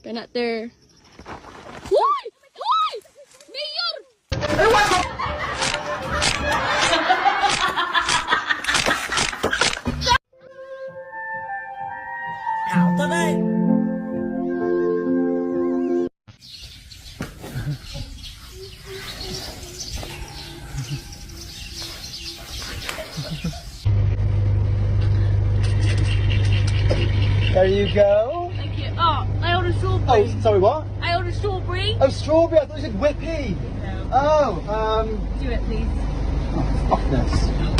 They're not there. Hoy! Hoy! Mayor! Thảo thật đây. There you go. Thank you. Oh, I ordered strawberry. Oh, sorry, what? I ordered strawberry. Oh, strawberry. I thought you said whippy. No. Oh, Do it, please. fuck this.